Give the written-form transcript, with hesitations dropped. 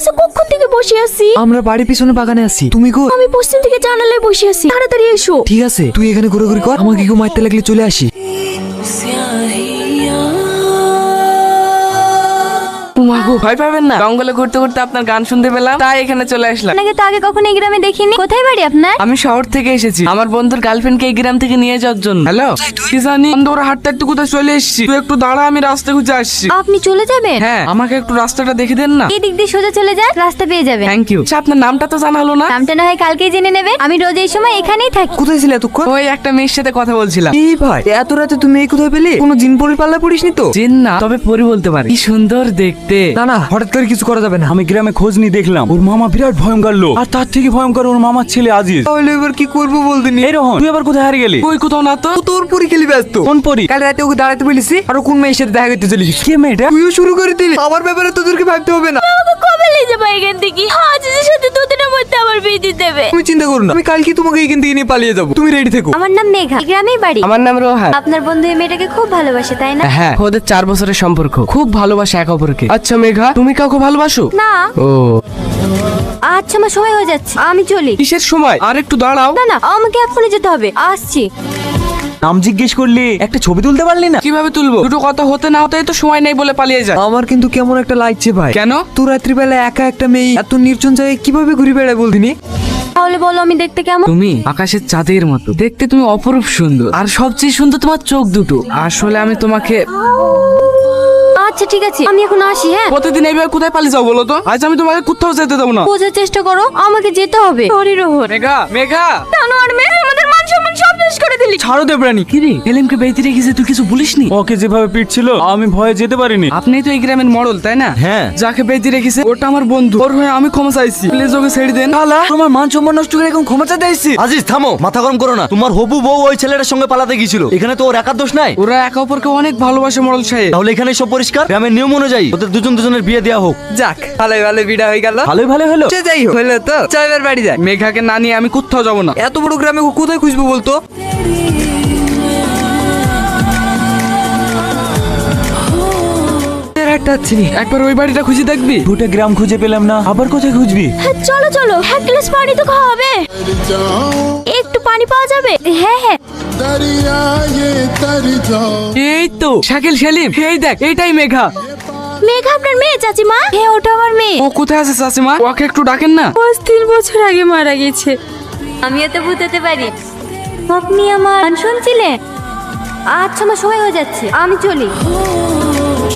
কাছে কখন থেকে বসে আছি। আমরা বাড়ির পিছনে বাগানে আছি, তুমি কই? আমি পশ্চিম থেকে জানালায় বসে আছি, তাড়াতাড়ি এসো। ঠিক আছে, তুই এখানে ঘোরাঘুরি কর, আমাকে কেউ মারতে লাগলে চলে আসি। ভয় পাবেন না, জঙ্গলে ঘুরতে ঘুরতে আপনার গান শুনতে পেলাম, তাই এখানে চলে আসলাম। আপনাকে তো আগে কখনো এই গ্রামে দেখিনি। কোথায় বাড়ি আপনার? আমি শহর থেকে এসেছি আমার বন্ধুর গার্লফ্রেন্ডকে এই গ্রাম থেকে নিয়ে যাওয়ার জন্য। হ্যালো, কি জানি ওরা হাঁটতে হাঁটতে কোথায় চলে এসেছি। তুই একটু দাঁড়া, আমি রাস্তা খুঁজে আসছি। আপনি চলে যাবেন? হ্যাঁ, আমাকে একটু রাস্তাটা দেখে দেন না। এই দিক দিয়ে সোজা চলে যান, রাস্তা পেয়ে যাবেন। Thank you. আচ্ছা, আপনার নামটা তো জানা হলো না। নামটা না হয় কালকেই জেনে নেবেন। আমি রোজ এই সময় এখানেই থাকি। কোথায় ছিলে এতক্ষণ? ওই একটা মেয়ের সাথে কথা বলছিলাম। এই ভাই, এত রাতে তুমি এই কোথায় পেলে? কোনো জিন পরি পাল্লা পড়িসনি তো? চেন না, তবে পরি বলতে পারি। কি সুন্দর দেখতে। না না, হঠাৎ করে কিছু করা যাবে না। আমি গ্রামে খোঁজ নিয়ে দেখলাম ওর মামা বিরাট ভয়ঙ্কর লোক, আর তার থেকে ভয়ঙ্কর ওর মামার ছেলে আজিজ। তাহলে এবার কি করবো বলতে নি? এই রোহন, তুই আবার কোথায় হারিয়ে গেলি? ওই কোথাও না তো। ও তোর পরি খেলি ব্যস্ত। কোন পরি? কাল রাতে ওকে দাঁড়াতে বলেছি, আর ও কোন মেয়ের সাথে দেখা করতে চলে গেছে। কে মেয়েটা? তুইও শুরু করে দিলি। আমার ব্যাপারে তোদেরকে ভাবতে হবে না। আমাকে কবে নিয়ে যাবো এখান থেকে? আজিজের সাথে দুদিনের মধ্যে আমার বিয়ে দিয়ে দেবে। তুমি চিন্তা করো না, আমি কালকে তোমাকে এখান থেকে নিয়ে পালিয়ে যাবো। তুমি রেডি থেকো। আমার নাম মেঘা, এই গ্রামেই বাড়ি। আমার নাম রোহান। আপনার বন্ধু এই মেয়েটাকে খুব ভালোবাসে, তাই না? হ্যাঁ, ওদের 4 বছরের সম্পর্ক, খুব ভালোবাসে এক অপরকে। আচ্ছা মেঘা, তুমি কাউকে ভালোবাসো? না। ও, আচ্ছা, আমার সময় হয়ে যাচ্ছে, আমি চলি। কিসের সময়? আর একটু দাঁড়াও। না না, আমাকে এখনই যেতে হবে, আসছি। নাম জিজ্ঞেস করলি, একটা ছবি তুলতে পারলি না? কিভাবে তুলবো? দুটো কথা হতে না হতে তো সময় নেই বলে পালিয়ে যায়। আমার কিন্তু কেমন একটা লাগছে ভাই। কেন? তো রাত্রিবেলা একা একটা মেয়ে এত নির্জন জায়গায় কিভাবে ঘুরে বেড়ায় বলদিনি? তাহলে বলো আমি দেখতে কেমন? তুমি আকাশের চাঁদের মতো দেখতে, তুমি অপরূপ সুন্দর, আর সবচেয়ে সুন্দর তোমার চোখ দুটো। আসলে আমি তোমাকে আচ্ছা ঠিক আছে, আমি এখন আসি। হ্যাঁ, প্রতিদিন এইভাবে কোথায় পালিয়ে যাও বলো তো? আজ আমি তোমাকে কোথাও যেতে দেবো না। বোঝার চেষ্টা করো, আমাকে যেতে হবে। সরি রোহন। মেঘা, মেঘা। আর মেয়ে আমাদের মান সম্মান সব শেষ করে দিলি। ছাড়ো দেবরানি। কি রে, এলিমকে বেইতে রেখেছে, তুই কিছু বলিসনি? ওকে যেভাবে পিটছিল আমি ভয়ে যেতে পারিনি। আপনিই তো এই গ্রামের মডেল, তাই না? হ্যাঁ। যাকে বেইতে রেখেছে ওটা আমার বন্ধু, ওর হয়ে আমি ক্ষমা চাইছি। প্লিজ ওকে ছেড়ে দেন। শালা, তোমার মান সম্মান নষ্ট করে এখন ক্ষমা চাইতে আসছি? আজিজ থামো, মাথা গরম করো না। তোমার হবু বউ ওই ছেলেটার সঙ্গে পালাতে গিয়েছিল, এখানে তো ওর একার দোষ নাই। ওরা একে অপরকে অনেক ভালোবাসে মডেল সাহেব। তাহলে এখানে সব পরিষ্কার, গ্রামের নিয়ম অনুযায়ী ওদের দুজনের বিয়ে দেওয়া হোক। যাক, ভালো ভালো বিড়া হয়ে গেল। ভালোই ভালো হলো। সে যাই হোক, হলো তো। চল এবার বাড়ি যাই। মেঘাকে না নিয়ে আমি কোথাও যাবো না। এত বড় গ্রামে কোথায় খুঁজবো বলতো? একবার ওই বাড়িটা খুঁজে দেখবি। দুটো গ্রাম খুঁজে পেলাম না, আবার কোথায় খুঁজবি? হ্যাঁ, চলো চলো, এক গ্লাস পানি তো খাওয়া হবে। একটু পানি পাওয়া যাবে? হ্যাঁ হ্যাঁ। এই তো শাকিল সেলিম, এই দেখ, এইটাই মেঘা। মেঘা আপনার মেয়ে? চাচিমা, হ্যাঁ ওটা আমার মেয়ে। ও কোথায় আছে চাচিমা? ওকে একটু ডাকেন না। 3 বছর আগে মারা গেছে। আমি এত ভূত হতে পারি। আপনি আমার গান শুনছিলেন? আচ্ছা, আমার সময় হয়ে যাচ্ছে, আমি চলি।